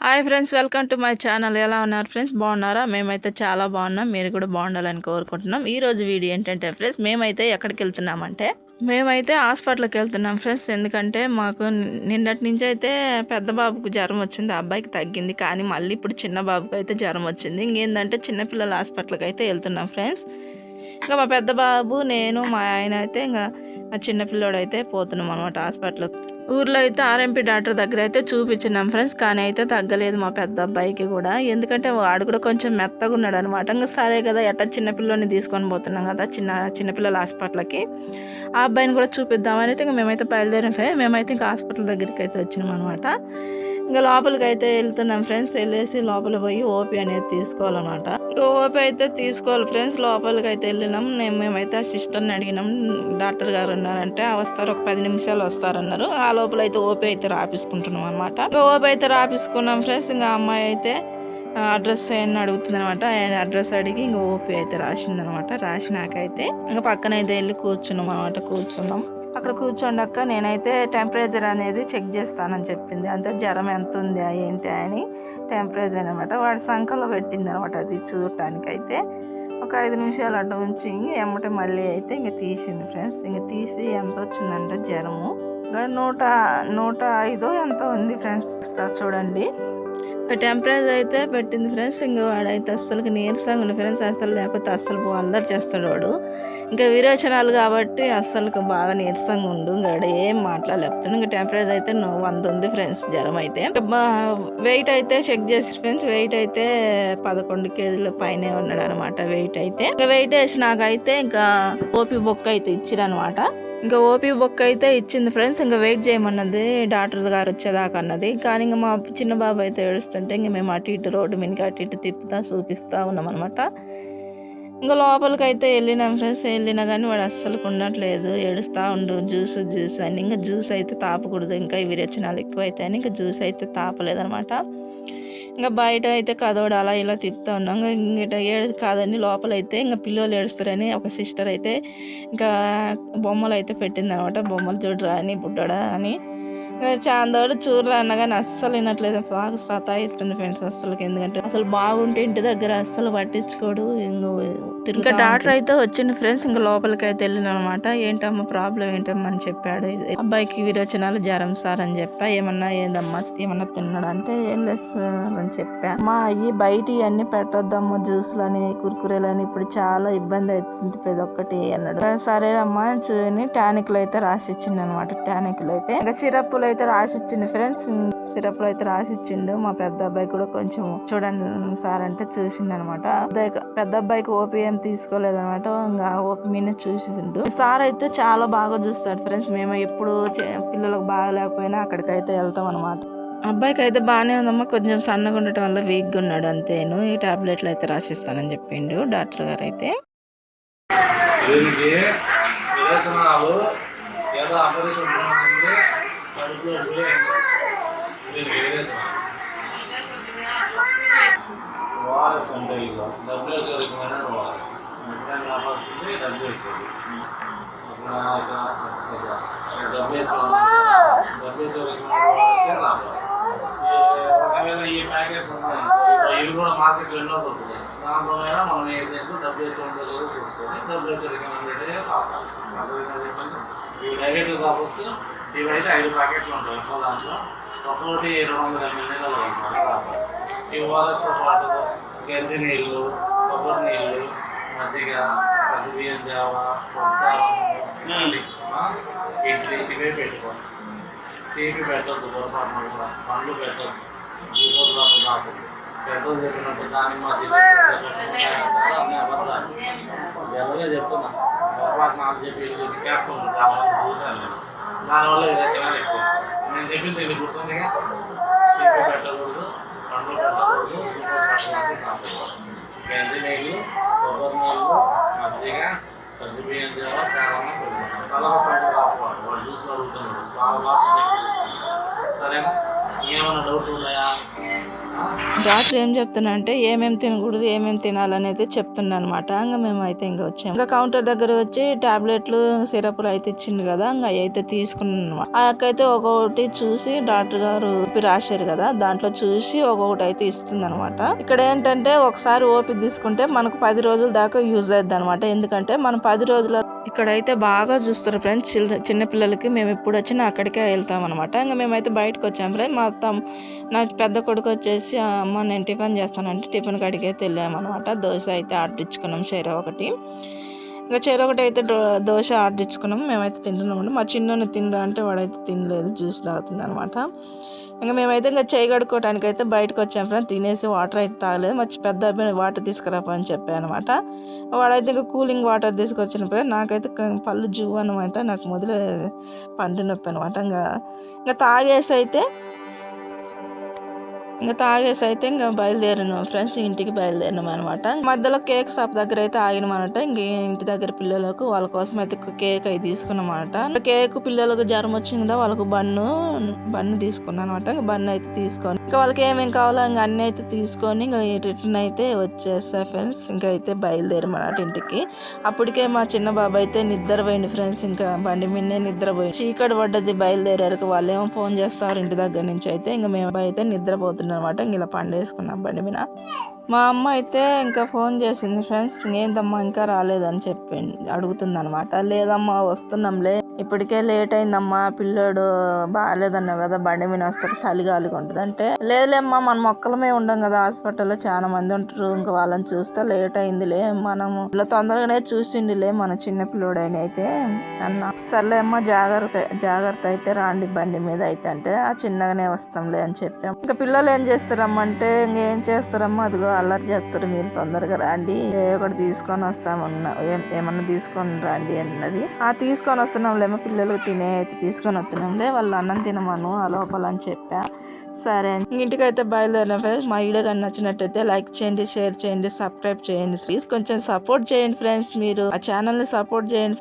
Hi friends, welcome to my channel. ఎలా ఉన్నారు friends? బాగున్నారా? మేమైతే చాలా బాగున్నాం. మీరు కూడా బాగుండాలని కోరుకుంటున్నాం. ఈరోజు వీడియో ఏంటంటే ఫ్రెండ్స్, మేమైతే ఎక్కడికి వెళ్తున్నామంటే మేమైతే హాస్పిటల్కి వెళ్తున్నాం ఫ్రెండ్స్. ఎందుకంటే మాకు నిన్నటి నుంచి అయితే పెద్ద బాబుకు జ్వరం వచ్చింది, అబ్బాయికి తగ్గింది. కానీ మళ్ళీ ఇప్పుడు చిన్న బాబుకి అయితే జ్వరం వచ్చింది. ఇంకేందంటే చిన్నపిల్లల హాస్పిటల్కి అయితే వెళ్తున్నాం ఫ్రెండ్స్. ఇంకా మా పెద్ద బాబు, నేను, మా ఆయన అయితే ఇంకా చిన్నపిల్లోడు అయితే పోతున్నాం అనమాట హాస్పిటల్కి. ఊర్లో అయితే ఆర్ఎంపీ డాక్టర్ దగ్గర అయితే చూపించినాం ఫ్రెండ్స్. కానీ అయితే తగ్గలేదు మా పెద్ద అబ్బాయికి కూడా. ఎందుకంటే వాడు కూడా కొంచెం మెత్తగా ఉన్నాడు అనమాట. ఇంకా సరే కదా, ఎట్లా చిన్నపిల్లని తీసుకొని పోతున్నాం కదా చిన్నపిల్లల హాస్పిటల్కి, ఆ అబ్బాయిని కూడా చూపిద్దామని అయితే ఇంకా మేమైతే బయలుదేరాం ఫ్రెండ్స్. మేమైతే ఇంకా హాస్పిటల్ దగ్గరికి అయితే వచ్చినాం అనమాట. ఇంకా లోపలికి అయితే వెళ్తున్నాం ఫ్రెండ్స్. వెళ్ళేసి లోపల పోయి ఓపీ అనేది తీసుకోవాలన్నమాట. ఓపీ అయితే తీసుకోవాలి ఫ్రెండ్స్. లోపలికి అయితే వెళ్ళినాం. మేమైతే ఆ సిస్టర్ని అడిగినాం, డాక్టర్ గారు ఉన్నారంటే వస్తారు, ఒక 10 నిమిషాలు వస్తారన్నారు. ఆ లోపల అయితే ఓపీ అయితే రాపించుకుంటున్నాం అనమాట. ఓపీ అయితే రాపించుకున్నాం ఫ్రెండ్స్. ఇంకా అమ్మాయి అయితే అడ్రస్ అని అడుగుతుంది అనమాట. అడ్రస్ అడిగి ఇంకా ఓపీ అయితే రాసిందనమాట. రాసినాకైతే ఇంకా పక్కన అయితే వెళ్ళి కూర్చున్నాం అనమాట. కూర్చున్నాం. అక్కడ కూర్చోండాక నేనైతే టెంపరేచర్ అనేది చెక్ చేస్తానని చెప్పింది. అంటే జ్వరం ఎంత ఉంది ఏంటి అని టెంపరేచర్ అనమాట. వాడి సంఖలో పెట్టింది అనమాట. అది చూడటానికి అయితే ఒక 5 నిమిషాలు అడ్డు ఉంచి ఎమ్మటే మళ్ళీ అయితే ఇంక తీసింది ఫ్రెండ్స్. ఇంక తీసి ఎంత వచ్చిందంటే జ్వరము 105 ఎంత ఉంది ఫ్రెండ్స్. చూడండి, టెంపరేచర్ అయితే పెట్టింది ఫ్రెండ్స్. ఇంకా వాడైతే అస్సలకి నీరసంగా ఉంది ఫ్రెండ్స్. అస్సలు లేకపోతే అస్సలు అల్లరి చేస్తాడు వాడు. ఇంకా విరోచనాలు కాబట్టి అస్సలు బాగా నీరసంగా ఉండు. ఇంకా ఏం మాట్లాడలేకపోతాడు. ఇంకా టెంపరేచర్ అయితే 100 ఉంది ఫ్రెండ్స్. జ్వరం అయితే వెయిట్ అయితే చెక్ చేసి ఫ్రెండ్స్. వెయిట్ అయితే 11 కేజీల పైనే ఉన్నాడు అనమాట. వెయిట్ అయితే ఇంకా వెయిట్ వేసినాకైతే ఇంకా ఓపీ బొక్క అయితే ఇచ్చిరనమాట. ఇంకా ఓపీ బొక్క అయితే ఇచ్చింది ఫ్రెండ్స్. ఇంకా వెయిట్ చేయమన్నది డాక్టర్ గారు వచ్చేదాకా అన్నది. కానీ ఇంకా మా చిన్న బాబు అయితే ఏడుస్తుంటే ఇంకా మేము అటు ఇటు రోడ్డు మీదకి అటు ఇటు తిప్పుతా చూపిస్తూ ఉన్నాం అనమాట. ఇంకా లోపలికి అయితే వెళ్ళినాం ఫ్రెండ్స్. వెళ్ళినా కానీ వాడు అస్సలు ఉండట్లేదు, ఏడుస్తూ ఉండు. జ్యూస్ అని. ఇంకా జ్యూస్ అయితే తాపకూడదు, ఇంకా విరేచనాలు ఎక్కువ అవుతాయని ఇంకా జ్యూస్ అయితే తాపలేదనమాట. ఇంకా బయట అయితే కదోడు అలా ఇలా తిప్పుతా ఉన్నాం. ఇంకా ఏడు కాదని లోపలైతే ఇంకా పిల్లలు ఏడుస్తారని ఒక సిస్టర్ అయితే ఇంకా బొమ్మలు అయితే పెట్టింది అనమాట. బొమ్మలు చూడరా అని, బుడ్డడా అని. చాందోడు చూడరా అన్న కానీ అస్సలు వినట్లేదు. బాగా సతాయిస్తుంది ఫ్రెండ్స్ అస్సలకి. ఎందుకంటే అసలు బాగుంటే ఇంటి దగ్గర అస్సలు పట్టించుకోడు. ఇంకా డాక్టర్ అయితే వచ్చింది ఫ్రెండ్స్. ఇంకా లోపలికి అయితే వెళ్ళిన అనమాట. ఏంటమ్మా ప్రాబ్లం ఏంటమ్మా అని చెప్పాడు. అబ్బాయికి విరోచనాలు జ్వరం సార్ అని చెప్పా. ఏదమ్మా ఏమన్నా తిన్నాడు అంటే ఏం లేదు అని చెప్పా. మా అయ్యి బయట అన్ని పెట్టొద్దమ్మా, జ్యూస్లని కుర్కురేలని, ఇప్పుడు చాలా ఇబ్బంది అవుతుంది ప్రతి అన్నాడు. సరే అమ్మా చూని టానిక్లు అయితే రాసిచ్చిండు అనమాట. టానిక్లు అయితే ఇంకా సిరప్లు అయితే రాసిచ్చిండు ఫ్రెండ్స్. సిరప్లు అయితే రాసిచ్చిండు. మా పెద్ద అబ్బాయి కూడా కొంచెం చూడండి సార్ అంటే చూసిండు అనమాట. పెద్ద అబ్బాయికి ఓపీ ఏం తీసుకోలేదనమాట. ఇంకా ఓపీ మీద చూసిండు. సార్ అయితే చాలా బాగా చూస్తాడు ఫ్రెండ్స్. మేము ఎప్పుడు పిల్లలకు బాగా లేకపోయినా అక్కడికైతే వెళ్తాం అనమాట. అబ్బాయికి అయితే బాగానే ఉందమ్మా, కొంచెం సన్నగా ఉండటం వల్ల వీక్గా ఉన్నాడు అంతేను. ఈ టాబ్లెట్లు అయితే రాసిస్తానని చెప్పిండు డాక్టర్ గారు అయితే. ఒకవేళ ఈ ప్యాకెట్స్ ఉన్నాయి, ఇవి కూడా మార్కెట్ ఎన్నో దొరుకుతాయి. దాంట్లో మనం ఏంటంటే డబ్ల్యూహెచ్ఓ ఉందో చూసుకొని డబ్ల్యూహెచ్ఓ రికమెండెడ్ కావాలి. ఇవి నెగటివ్ కావచ్చు. ఇవైతే 5 ప్యాకెట్లు ఉంటాయి ఎక్కువ. దాంట్లో ఒక్కొక్కటి 200 ml కావాలి. ఈ ఓఆర్ఎస్తో పాటు గంజి నీళ్ళు, కొబ్బరి నీళ్ళు, మజ్జిగ, సగ్గుబియ్యం జావ, ఇడ్లీ ఇవే పెట్టుకోండి. టీవీ పెట్టద్దు, పొరపాటు కూడా పండ్లు పెట్టద్దు. కాకుండా పెద్దలు చెప్పినట్టు దానిమ్మ ఎవరే చెప్తున్నా పొరపాటు నాకు చెప్పి చేస్తుంది. చాలా మంది చూశాను నేను. దానివల్ల విరేచనాలు ఎక్కువ. నేను చెప్పింది ఇది గుర్తుందిగా. టీవీ పెట్టకూడదు, పండ్లు పెట్టకూడదు, గంజి నీళ్ళు, కొబ్బరి నీళ్ళు, మజ్జిగ, సగ్గుబియ్యం జావ, చాలా పెట్టుకుంటాను. తలవ సంఖ్య కాపాడు వాడు చూసి అడుగుతున్నాడు బాగా. సరేనా? ఏమన్నా డౌట్లు ఉన్నాయా? డాక్టర్ ఏం చెప్తున్నా అంటే ఏమేమి తినకూడదు ఏమేమి తినాలనేది చెప్తున్నా అనమాట. ఇంకా మేమైతే ఇంకా వచ్చాము. ఇంకా కౌంటర్ దగ్గర వచ్చి టాబ్లెట్లు సిరప్లు అయితే ఇచ్చింది కదా, ఇంకా అవి అయితే తీసుకున్నాను. ఆ యొక్క అయితే ఒక్కొక్కటి చూసి డాక్టర్ గారు రాశారు కదా, దాంట్లో చూసి ఒక్కొక్కటి అయితే ఇస్తుంది అనమాట. ఇక్కడ ఏంటంటే ఒకసారి ఓపి తీసుకుంటే మనకు 10 రోజుల దాకా యూజ్ అవుతుంది అనమాట. ఎందుకంటే మనం 10 రోజుల ఇక్కడైతే బాగా చూస్తారు ఫ్రెండ్స్. చిన్న పిల్లలకి మేము ఎప్పుడు వచ్చినా అక్కడికే వెళ్తాం అనమాట. ఇంకా మేమైతే బయటకు వచ్చాం ఫ్రెండ్స్. నా పెద్ద కొడుకు వచ్చేసి అమ్మ నేను టిఫిన్ చేస్తానంటే టిఫిన్ కాడికి అయితే వెళ్ళామన్నమాట. దోశ అయితే ఆర్డర్ ఇచ్చుకున్నాం ఒకటి. ఇంకా ఒకటి అయితే దోశ ఆర్డర్ ఇచ్చుకున్నాం. మేమైతే తింటున్నామండి. మా చిన్న తినరా అంటే వాడైతే తినలేదు, జ్యూస్ తాగుతుంది అనమాట. ఇంకా మేమైతే ఇంకా చేయి కడుక్కోవడానికి అయితే బయటకు వచ్చాం ఫ్రెండ్స్. తినేసి వాటర్ అయితే తాగలేదు. మా పెద్ద అబ్బాయి వాటర్ తీసుకురాపా అని చెప్పాను అనమాట. వాడైతే ఇంకా కూలింగ్ వాటర్ తీసుకొచ్చినప్పుడు నాకైతే పళ్ళు జూ అనమాట. నాకు మొదలే పండు నొప్పి అనమాట. ఇంకా తాగేసి అయితే ఇంకా బయలుదేరినాం ఫ్రెండ్స్. ఇంటికి బయలుదేరినాం అనమాట. మధ్యలో కేక్ షాప్ దగ్గర అయితే ఆగినమాట. ఇంక ఇంటి దగ్గర పిల్లలకు వాళ్ళ కోసం అయితే కేక్ అయి తీసుకున్నాం అనమాట. కేక్ పిల్లలకు జ్వరం వచ్చింది కదా, వాళ్ళకు బన్ను తీసుకున్నాను అనమాట. ఇంకా బన్ను అయితే తీసుకొని ఇంకా వాళ్ళకి ఏమేమి కావాలో ఇంకా అన్ని అయితే తీసుకొని ఇంకా రిటర్న్ అయితే వచ్చేస్తా ఫ్రెండ్స్. ఇంకా అయితే బయలుదేరమాట ఇంటికి. అప్పటికే మా చిన్న బాబు అయితే నిద్రపోయింది ఫ్రెండ్స్. ఇంకా బండి మీదనే నిద్రపోయింది. చీకటి పడ్డది బయలుదేరారు. వాళ్ళు ఏమో ఫోన్ చేస్తారు ఇంటి దగ్గర నుంచి అయితే. ఇంకా మేము అయితే నిద్రపోతున్నాం అనమాట. ఇంక ఇలా పండేసుకున్నాం బండి మీద. మా అమ్మ అయితే ఇంకా ఫోన్ చేసింది ఫ్రెండ్స్. ఏందమ్మా ఇంకా రాలేదని చెప్పి అడుగుతుంది అనమాట. లేదమ్మా వస్తున్నాంలే, ఇప్పటికే లేట్ అయిందమ్మా, పిల్లోడు బాగాలేదన్నావు కదా, బండి మీద వస్తారు చలిగాలిగా ఉంటుంది అంటే, లేదులేమ్మా మనం ఒక్కలమే ఉండం కదా, హాస్పిటల్లో చాలా మంది ఉంటారు, ఇంకా వాళ్ళని చూస్తే లేట్ అయిందిలే, మనము ఇలా తొందరగానే చూసిండిలే మన చిన్న పిల్లోడైన అయితే అన్న. సర్లే అమ్మా జాగ్రత్త అయితే రాండి బండి మీద అయితే అంటే, ఆ చిన్నగానే వస్తాంలే అని చెప్పాం. ఇంకా పిల్లలు ఏం చేస్తారమ్మా అంటే, ఇంకేం చేస్తారమ్మా, అదిగో అల్లరి చేస్తారు, మీరు తొందరగా రండి, ఒకటి తీసుకొని వస్తామన్నా, ఏమన్నా తీసుకొని రండి అన్నది. తీసుకొని వస్తున్నాంలే పిల్లలకు అయితే తీసుకొని వస్తున్నాంలే, వాళ్ళు అన్నం తినమను ఆ లోపల అని చెప్పా. సరే ఇంటికైతే బయలుదేరిన ఫ్రెండ్స్. మా వీడియో కానీ నచ్చినట్టయితే లైక్ చేయండి, షేర్ చేయండి, సబ్స్క్రైబ్ చేయండి. ప్లీజ్ కొంచెం సపోర్ట్ చేయండి ఫ్రెండ్స్. మీరు ఆ ఛానల్ని సపోర్ట్ చేయండి.